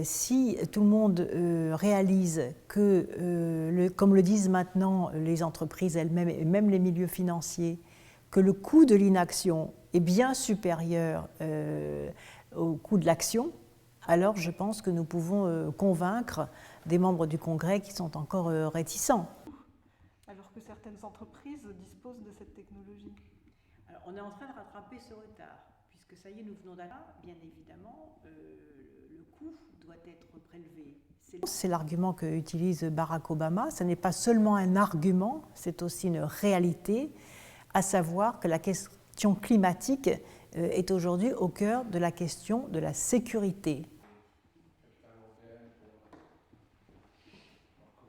Si tout le monde réalise que, comme le disent maintenant les entreprises elles-mêmes et même les milieux financiers, que le coût de l'inaction est bien supérieur au coût de l'action, alors je pense que nous pouvons convaincre des membres du Congrès qui sont encore réticents. Alors que certaines entreprises disposent de cette technologie. Alors, on est en train de rattraper ce retard, puisque ça y est, nous venons d'aller, bien évidemment, le coût doit être prélevé. C'est l'argument qu'utilise Barack Obama. Ce n'est pas seulement un argument, c'est aussi une réalité, à savoir que la question climatique est aujourd'hui au cœur de la question de la sécurité.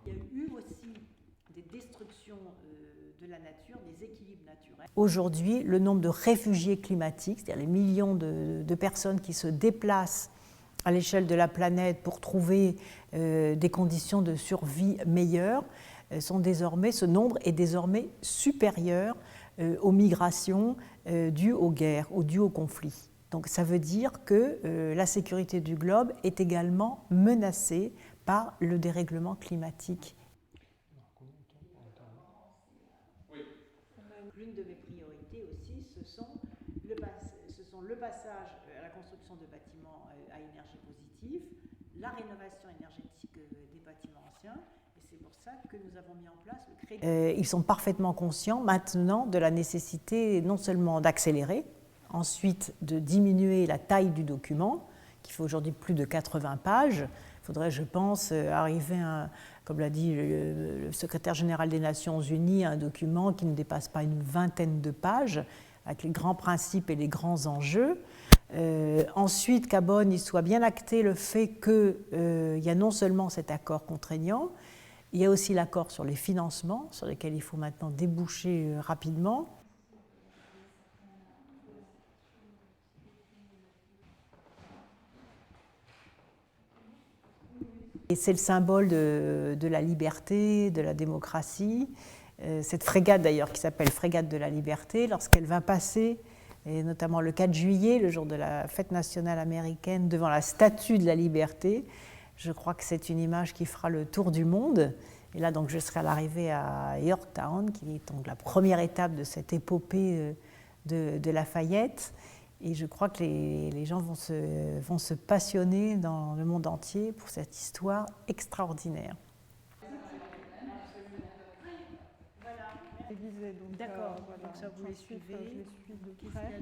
Il y a eu aussi des destructions de la nature, des équilibres naturels. Aujourd'hui, le nombre de réfugiés climatiques, c'est-à-dire les millions de personnes qui se déplacent à l'échelle de la planète pour trouver des conditions de survie meilleures, ce nombre est désormais supérieur aux migrations dues aux guerres ou dues aux conflits. Donc ça veut dire que la sécurité du globe est également menacée par le dérèglement climatique. L'une de mes priorités aussi, ce sont le passage à la construction de bâtiments à énergie positive, la rénovation énergétique des bâtiments anciens, et c'est pour ça que nous avons mis en place le crédit. Ils sont parfaitement conscients maintenant de la nécessité non seulement d'accélérer, ensuite de diminuer la taille du document, qui fait aujourd'hui plus de 80 pages. Il faudrait, je pense, arriver à, comme l'a dit le secrétaire général des Nations Unies, à un document qui ne dépasse pas une vingtaine de pages, avec les grands principes et les grands enjeux. Ensuite, qu'à Bonn, il soit bien acté le fait qu'il y a non seulement cet accord contraignant, il y a aussi l'accord sur les financements, sur lesquels il faut maintenant déboucher rapidement. Et c'est le symbole de la liberté, de la démocratie. Cette frégate d'ailleurs qui s'appelle Frégate de la Liberté, lorsqu'elle va passer, et notamment le 4 juillet, le jour de la fête nationale américaine, devant la statue de la Liberté, je crois que c'est une image qui fera le tour du monde. Et là, donc, je serai à l'arrivée à Yorktown, qui est donc la première étape de cette épopée de Lafayette. Et je crois que les gens vont se passionner dans le monde entier pour cette histoire extraordinaire. D'accord, donc ça vous les suivez. Je les suis de près.